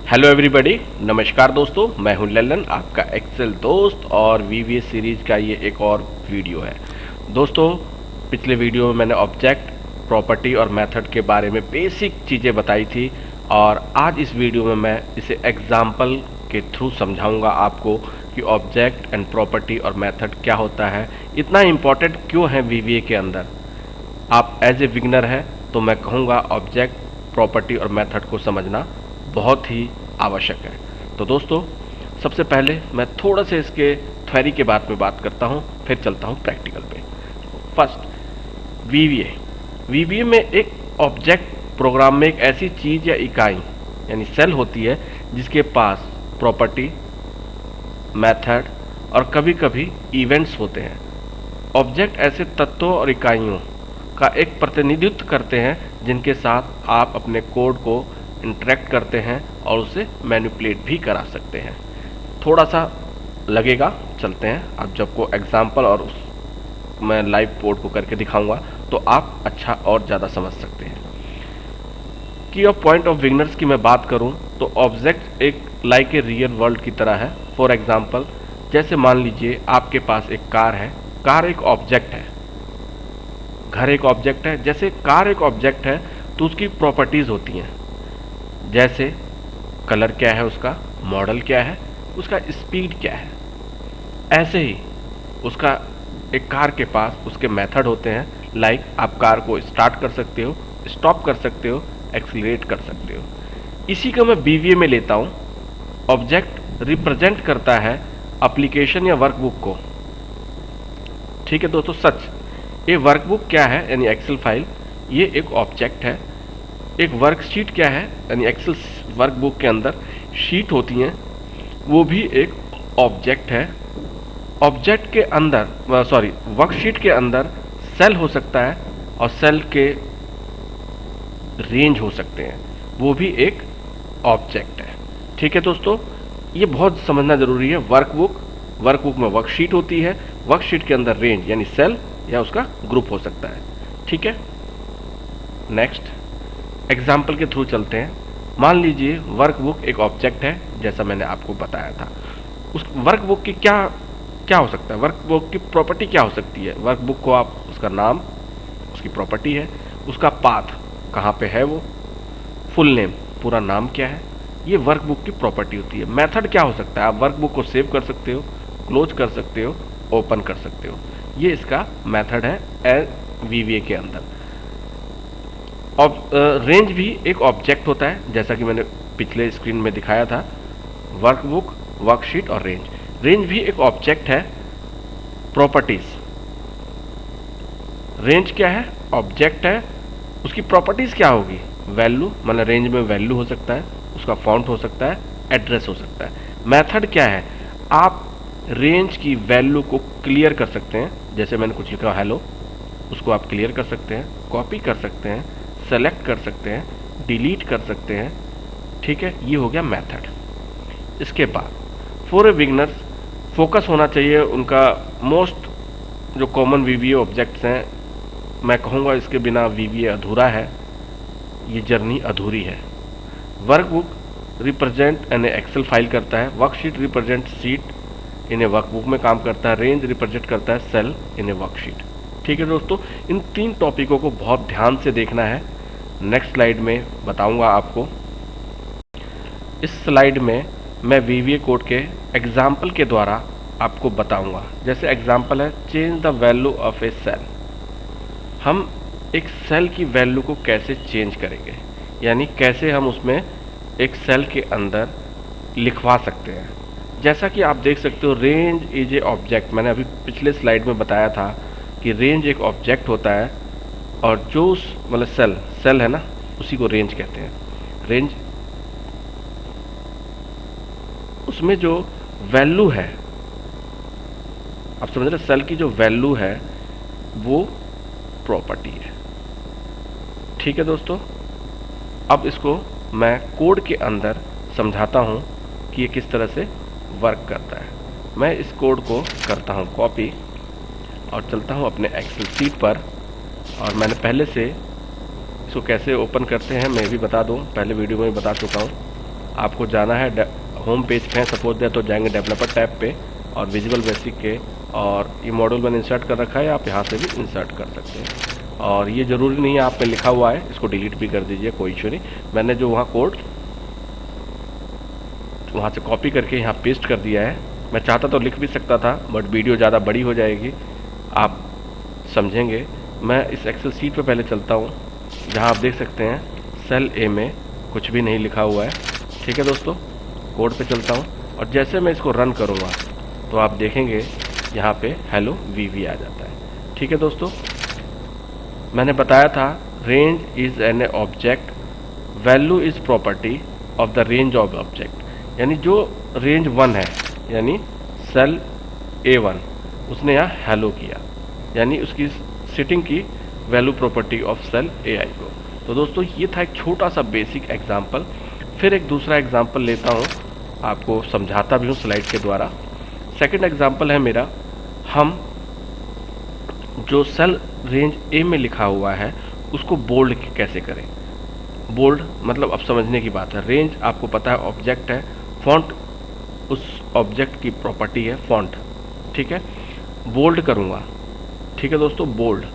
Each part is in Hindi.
हेलो एवरीबॉडी, नमस्कार दोस्तों। मैं हूं लल्लन, आपका एक्सेल दोस्त, और वीवीए सीरीज का ये एक और वीडियो है। दोस्तों, पिछले वीडियो में मैंने ऑब्जेक्ट, प्रॉपर्टी और मेथड के बारे में बेसिक चीज़ें बताई थी, और आज इस वीडियो में मैं इसे एग्जाम्पल के थ्रू समझाऊंगा आपको कि ऑब्जेक्ट एंड प्रॉपर्टी और मेथड क्या होता है, इतना इम्पोर्टेंट क्यों है वीवीए के अंदर। आप एज ए बिगिनर हैं तो मैं कहूँगा ऑब्जेक्ट, प्रॉपर्टी और मेथड को समझना बहुत ही आवश्यक है। तो दोस्तों, सबसे पहले मैं थोड़ा से इसके थ्योरी के बारे में बात करता हूँ, फिर चलता हूँ प्रैक्टिकल पे। फर्स्ट, वीवीए में एक ऑब्जेक्ट प्रोग्राम में एक ऐसी चीज़ या इकाई यानी सेल होती है जिसके पास प्रॉपर्टी, मेथड और कभी कभी इवेंट्स होते हैं। ऑब्जेक्ट ऐसे तत्वों और इकाइयों का एक प्रतिनिधित्व करते हैं जिनके साथ आप अपने कोड को इंटरेक्ट करते हैं और उसे मैनिपुलेट भी करा सकते हैं। थोड़ा सा लगेगा, चलते हैं। अब जब को एग्जाम्पल और मैं लाइव कोड को करके दिखाऊंगा तो आप अच्छा और ज़्यादा समझ सकते हैं। की ऑफ पॉइंट ऑफ बिगिनर्स की मैं बात करूं तो ऑब्जेक्ट एक लाइक ए रियल वर्ल्ड की तरह है। फॉर एग्जाम्पल, जैसे मान लीजिए आपके पास एक कार है। कार एक ऑब्जेक्ट है, घर एक ऑब्जेक्ट है। जैसे कार एक ऑब्जेक्ट है तो उसकी प्रॉपर्टीज़ होती हैं, जैसे कलर क्या है उसका, मॉडल क्या है, उसका स्पीड क्या है। ऐसे ही उसका एक कार के पास उसके मेथड होते हैं। लाइक आप कार को स्टार्ट कर सकते हो, स्टॉप कर सकते हो, एक्सीलरेट कर सकते हो। इसी को मैं वीवीए में लेता हूँ। ऑब्जेक्ट रिप्रेजेंट करता है एप्लीकेशन या वर्कबुक को। ठीक है दोस्तों, सच ये वर्कबुक क्या है यानी एक्सेल फाइल, ये एक ऑब्जेक्ट है। एक वर्कशीट क्या है यानी एक्सेल वर्कबुक के अंदर शीट होती हैं, वो भी एक ऑब्जेक्ट है। ऑब्जेक्ट के अंदर वर्कशीट के अंदर सेल हो सकता है और सेल के रेंज हो सकते हैं, वो भी एक ऑब्जेक्ट है। ठीक है दोस्तों, ये बहुत समझना जरूरी है। वर्कबुक में वर्कशीट होती है, वर्कशीट के अंदर रेंज यानी सेल या उसका ग्रुप हो सकता है। ठीक है, नेक्स्ट एग्जाम्पल के थ्रू चलते हैं। मान लीजिए वर्कबुक एक ऑब्जेक्ट है, जैसा मैंने आपको बताया था। उस वर्कबुक की क्या हो सकता है, वर्कबुक की प्रॉपर्टी क्या हो सकती है। वर्कबुक को आप उसका नाम उसकी प्रॉपर्टी है, उसका पाथ कहाँ पे है, वो फुल नेम पूरा नाम क्या है, ये वर्कबुक की प्रॉपर्टी होती है। मेथड क्या हो सकता है, आप वर्कबुक को सेव कर सकते हो, क्लोज कर सकते हो, ओपन कर सकते हो। ये इसका मेथड है वीवीए के अंदर। रेंज भी एक ऑब्जेक्ट होता है, जैसा कि मैंने पिछले स्क्रीन में दिखाया था। वर्कबुक, वर्कशीट और रेंज भी एक ऑब्जेक्ट है। प्रॉपर्टीज, रेंज क्या है, ऑब्जेक्ट है। उसकी प्रॉपर्टीज क्या होगी, वैल्यू, मतलब रेंज में वैल्यू हो सकता है, उसका फॉन्ट हो सकता है, एड्रेस हो सकता है। मेथड क्या है, आप रेंज की वैल्यू को क्लियर कर सकते हैं। जैसे मैंने कुछ लिखा हेलो, उसको आप क्लियर कर सकते हैं, कॉपी कर सकते हैं, सेलेक्ट कर सकते हैं, डिलीट कर सकते हैं। ठीक है, ये हो गया मेथड। इसके बाद फॉर ए बिगिनर्स फोकस होना चाहिए उनका मोस्ट जो कॉमन वीवीए ऑब्जेक्ट्स हैं। मैं कहूँगा इसके बिना वीवीए अधूरा है, ये जर्नी अधूरी है। वर्कबुक रिप्रेजेंट यानी एक्सेल फाइल करता है, वर्कशीट रिप्रेजेंट सीट इन ए वर्कबुक में काम करता है, रेंज रिप्रेजेंट करता है सेल इन ए वर्कशीट। ठीक है दोस्तों, इन तीन टॉपिकों को बहुत ध्यान से देखना है। नेक्स्ट स्लाइड में बताऊंगा आपको। इस स्लाइड में मैं वीवीए कोड के एग्जाम्पल के द्वारा आपको बताऊंगा। जैसे एग्जाम्पल है change the value of a cell. हम एक सेल की वैल्यू को कैसे चेंज करेंगे, यानी कैसे हम उसमें एक सेल के अंदर लिखवा सकते हैं। जैसा कि आप देख सकते हो, रेंज इज ए ऑब्जेक्ट। मैंने अभी पिछले स्लाइड में बताया था कि रेंज एक ऑब्जेक्ट होता है, और जो मतलब सेल है ना, उसी को रेंज कहते हैं। रेंज, उसमें जो वैल्यू है, आप समझ रहे, सेल की जो वैल्यू है वो प्रॉपर्टी है। ठीक है दोस्तों, अब इसको मैं कोड के अंदर समझाता हूँ कि ये किस तरह से वर्क करता है। मैं इस कोड को करता हूँ कॉपी और चलता हूँ अपने एक्सेल शीट पर। और मैंने पहले से इसको कैसे ओपन करते हैं मैं भी बता दूं, पहले वीडियो में बता चुका हूं। आपको जाना है होम पेज पे, सपोज दैट, तो जाएंगे डेवलपर टैब पे और विजुअल बेसिक के, और ये मॉड्यूल मैंने इंसर्ट कर रखा है, आप यहाँ से भी इंसर्ट कर सकते हैं। और ये ज़रूरी नहीं है आप पे लिखा हुआ है, इसको डिलीट भी कर दीजिए, कोई इशू नहीं। मैंने जो वहाँ कोड वहाँ से कॉपी करके यहाँ पेस्ट कर दिया है। मैं चाहता तो लिख भी सकता था, बट वीडियो ज़्यादा बड़ी हो जाएगी, आप समझेंगे। मैं इस एक्सेल सीट पे पहले चलता हूँ, जहाँ आप देख सकते हैं सेल ए में कुछ भी नहीं लिखा हुआ है। ठीक है दोस्तों, कोड पे चलता हूँ और जैसे मैं इसको रन करूँगा तो आप देखेंगे यहाँ पे हेलो वीवी आ जाता है। ठीक है दोस्तों, मैंने बताया था range is an object, value is property of the range of object. यानी जो रेंज 1 है, यानी सेल A1, उसने यहाँ हेलो किया, यानी उसकी सिटिंग की value property of cell AI को। तो दोस्तों ये था एक छोटा सा बेसिक एग्जाम्पल। फिर एक दूसरा एग्जाम्पल लेता हूँ, आपको समझाता भी हूँ स्लाइड के द्वारा। सेकंड एग्जाम्पल है मेरा, हम जो सेल रेंज ए में लिखा हुआ है उसको बोल्ड कैसे करें। बोल्ड मतलब अब समझने की बात है। रेंज आपको पता है ऑब्जेक्ट है, फॉन्ट उस ऑब्जेक्ट की प्रॉपर्टी है फॉन्ट। ठीक है, बोल्ड करूँगा। ठीक है दोस्तों, बोल्ड,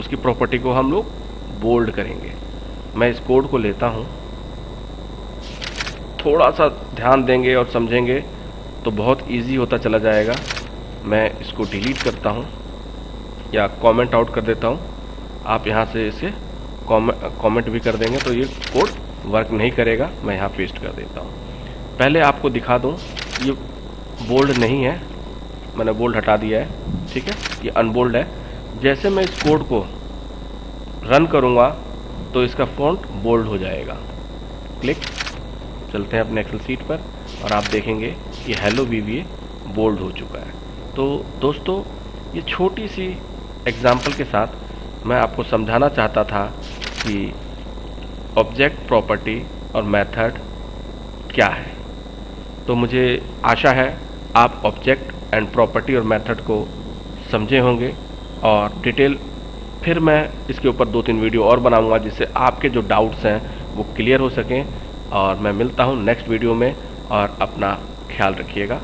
उसकी प्रॉपर्टी को हम लोग बोल्ड करेंगे। मैं इस कोड को लेता हूँ, थोड़ा सा ध्यान देंगे और समझेंगे तो बहुत इजी होता चला जाएगा। मैं इसको डिलीट करता हूँ या कमेंट आउट कर देता हूँ। आप यहाँ से इसे कमेंट भी कर देंगे तो ये कोड वर्क नहीं करेगा। मैं यहाँ पेस्ट कर देता हूँ। पहले आपको दिखा दूँ, ये बोल्ड नहीं है, मैंने बोल्ड हटा दिया है। ठीक है, ये अनबोल्ड है। जैसे मैं इस कोड को रन करूँगा तो इसका फॉन्ट बोल्ड हो जाएगा। क्लिक, चलते हैं अपने एक्सेल सीट पर और आप देखेंगे ये हेलो वीवी बोल्ड हो चुका है। तो दोस्तों ये छोटी सी एग्जाम्पल के साथ मैं आपको समझाना चाहता था कि ऑब्जेक्ट, प्रॉपर्टी और मेथड क्या है। तो मुझे आशा है आप ऑब्जेक्ट एंड प्रॉपर्टी और मेथड को समझे होंगे, और डिटेल फिर मैं इसके ऊपर 2-3 वीडियो और बनाऊंगा जिससे आपके जो डाउट्स हैं वो क्लियर हो सकें। और मैं मिलता हूं नेक्स्ट वीडियो में, और अपना ख्याल रखिएगा।